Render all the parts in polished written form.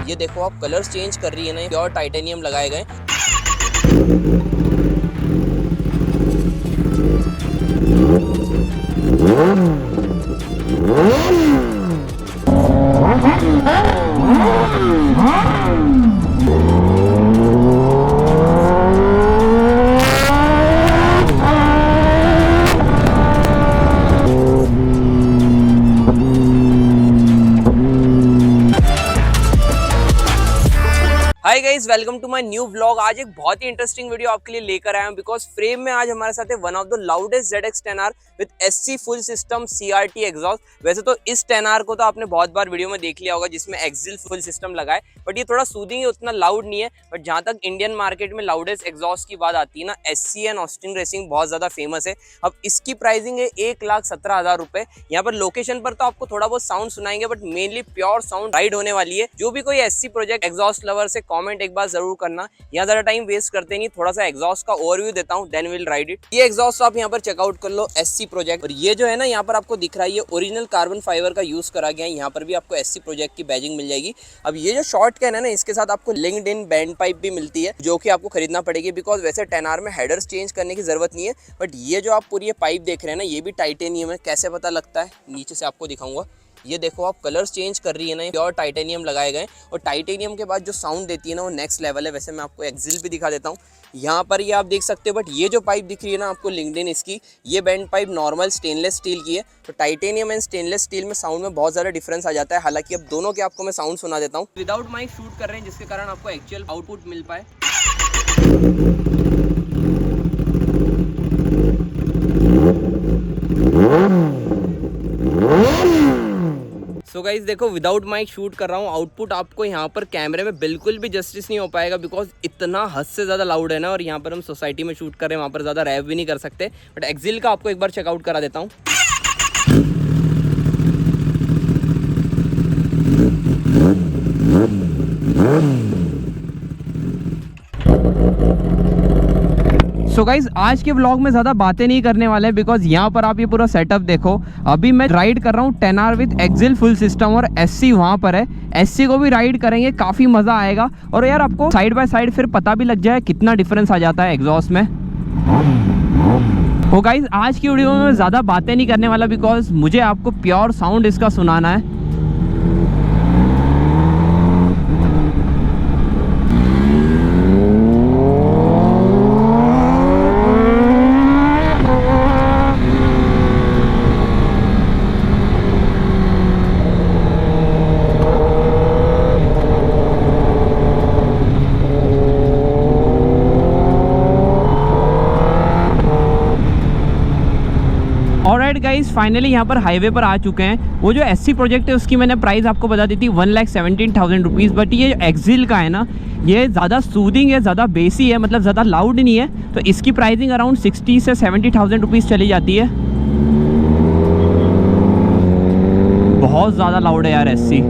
ये देखो आप कलर्स चेंज कर रही है ना, प्योर टाइटेनियम लगाए गए। Hi guys, welcome to my new vlog. आज एक बहुत ही इंटरेस्टिंग वीडियो आपके लिए लेकर आया हूं बिकॉज फ्रेम में आज हमारे साथ है one of the loudest ZX10R with SC full system CRT exhaust. वैसे तो इस 10R को तो आपने बहुत बार वीडियो में देख लिया होगा जिसमें एक्सिल फुल सिस्टम लगा है, बट ये थोड़ा सूदिंग है, उतना लाउड नहीं है। बट जहां तक इंडियन मार्केट में लाउडेस्ट एग्जॉस्ट की बात आती है ना, SC एंड ऑस्टिन रेसिंग बहुत ज्यादा फेमस है। अब इसकी प्राइसिंग है 1,17,000 रुपए। यहाँ पर लोकेशन पर तो आपको थोड़ा बहुत साउंड सुनाएंगे, but mainly pure sound ride होने वाली है। जो भी कोई SC प्रोजेक्ट एग्जॉस्ट लवर से कमेंट एक बार जरूर करना। यहाँ ज्यादा टाइम वेस्ट करते नहीं, थोड़ा सा एग्जॉस्ट का ओवरव्यू देता हूँ, देन विल राइड इट। ये एग्जॉस्ट आप यहाँ पर चेकआउट कर लो, SC प्रोजेक्ट। और ये जो है ना, यहाँ पर आपको दिख रहा है, ये ओरिजिनल कार्बन फाइबर का यूज करा गया है। यहाँ पर भी आपको SC प्रोजेक्ट की बैजिंग मिल जाएगी। अब ये जो शॉर्ट कैन है ना, इसके साथ आपको लिंक्ड इन बैंड पाइप भी मिलती है, जो कि आपको खरीदना पड़ेगी बिकॉज वैसे 10R में हेडर्स चेंज करने की जरूरत नहीं है। बट ये जो आप पूरी पाइप देख रहे हैं ना, ये भी टाइटेनियम है। कैसे पता लगता है, नीचे से आपको दिखाऊंगा। ये देखो आप कलर्स चेंज कर रही है ना, प्योर टाइटेनियम लगाए गए। और टाइटेनियम के बाद जो साउंड देती है ना, वो नेक्स्ट लेवल है। वैसे मैं आपको एक्सिल भी दिखा देता हूँ, यहाँ पर ये आप देख सकते हो। बट ये जो पाइप दिख रही है ना आपको लिंक्डइन, इसकी ये band pipe normal stainless steel की है। तो टाइटेनियम एंड स्टेनलेस स्टील में साउंड में बहुत ज़्यादा डिफरेंस आ जाता है। हालांकि अब दोनों के आपको मैं साउंड सुना देता हूँ। विदाउट माइक शूट कर रहे हैं, जिसके कारण आपको एक्चुअल आउटपुट मिल पाए। सो गाइज देखो, विदाउट माइक शूट कर रहा हूँ, आउटपुट आपको यहाँ पर कैमरे में बिल्कुल भी जस्टिस नहीं हो पाएगा बिकॉज इतना हद से ज़्यादा लाउड है ना। और यहाँ पर हम सोसाइटी में शूट कर रहे हैं, वहाँ पर ज़्यादा रैप भी नहीं कर सकते। बट एक्सिल का आपको एक बार चेकआउट करा देता हूँ। सो गाइज आज के व्लॉग में ज़्यादा बातें नहीं करने वाले हैं बिकॉज यहाँ पर आप ये पूरा सेटअप देखो। अभी मैं राइड कर रहा हूँ 10R with axle full system और SC वहाँ पर है। SC को भी राइड करेंगे, काफ़ी मज़ा आएगा। और यार आपको साइड बाय साइड फिर पता भी लग जाए कितना डिफरेंस आ जाता है एग्जॉस्ट में। तो गाइज आज की वीडियो में ज़्यादा बातें नहीं करने वाला बिकॉज मुझे आपको प्योर साउंड इसका सुनाना है। ऑलराइट गाइस, फाइनली यहाँ पर हाईवे पर आ चुके हैं। वो जो SC प्रोजेक्ट है उसकी मैंने प्राइस आपको बता दी थी 1,17,000 रुपीज़। बट ये एक्सिल का है ना, ये ज़्यादा सूदिंग है, ज़्यादा बेसी है, मतलब ज़्यादा लाउड नहीं है। तो इसकी प्राइसिंग अराउंड 60 से 70,000 रुपीज़ चली जाती है। बहुत ज़्यादा लाउड है यार SC।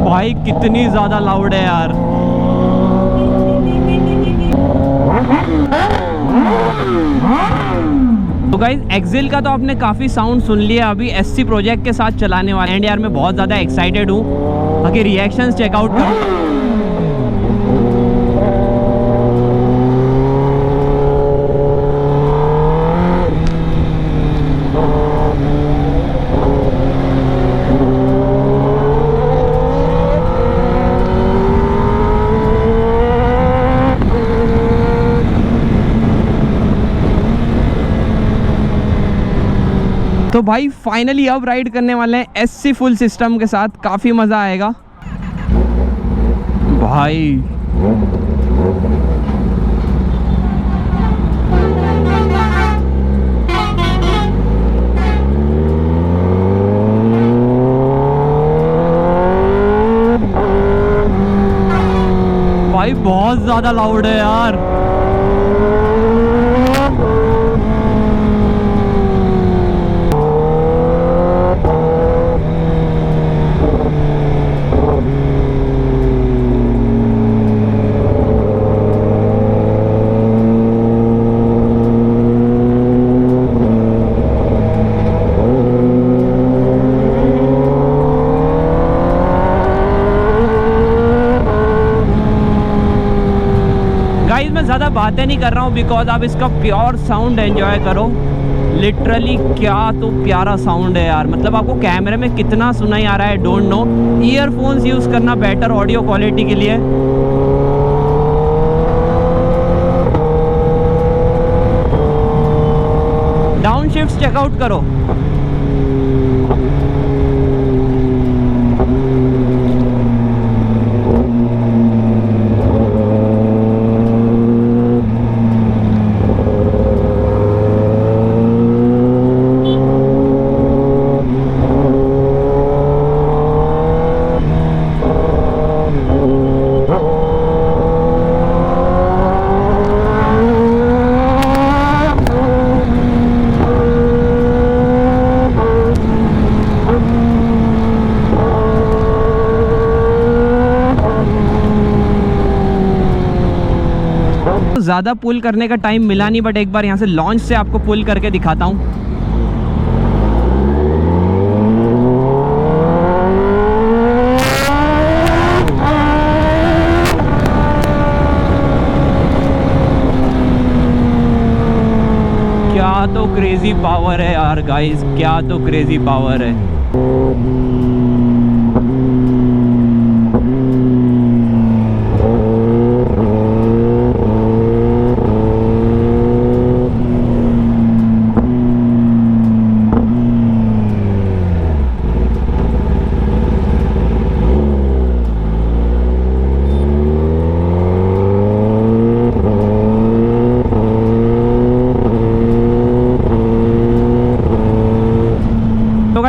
भाई कितनी ज्यादा लाउड है यार। तो गाइस एक्सेल का तो आपने काफ़ी साउंड सुन लिया, अभी एससी प्रोजेक्ट के साथ चलाने वाले एंड यार मैं बहुत ज़्यादा एक्साइटेड हूँ। बाकी रिएक्शंस चेकआउट करो। तो भाई फाइनली अब राइड करने वाले हैं एससी फुल सिस्टम के साथ, काफ़ी मज़ा आएगा भाई। भाई बहुत ज़्यादा लाउड है यार। गाइस मैं ज़्यादा बातें नहीं कर रहा हूँ बिकॉज आप इसका प्योर साउंड एंजॉय करो। लिटरली क्या तो प्यारा साउंड है यार, मतलब आपको कैमरे में कितना सुनाई आ रहा है डोंट नो। ईयरफोन्स यूज़ करना बेटर ऑडियो क्वालिटी के लिए। डाउन शिफ्ट चेकआउट करो। ज़्यादा पुल करने का टाइम मिला नहीं, बट एक बार यहाँ से लॉन्च से आपको पुल करके दिखाता हूँ। क्या तो क्रेजी पावर है यार गाइस, क्या तो क्रेजी पावर है।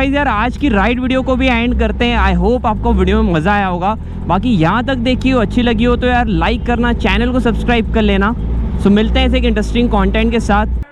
यार आज की राइड वीडियो को भी एंड करते हैं। आई होप आपको वीडियो में मज़ा आया होगा। बाकी यहाँ तक देखी हो, अच्छी लगी हो तो यार लाइक करना, चैनल को सब्सक्राइब कर लेना। सो मिलते हैं ऐसे एक इंटरेस्टिंग कंटेंट के साथ।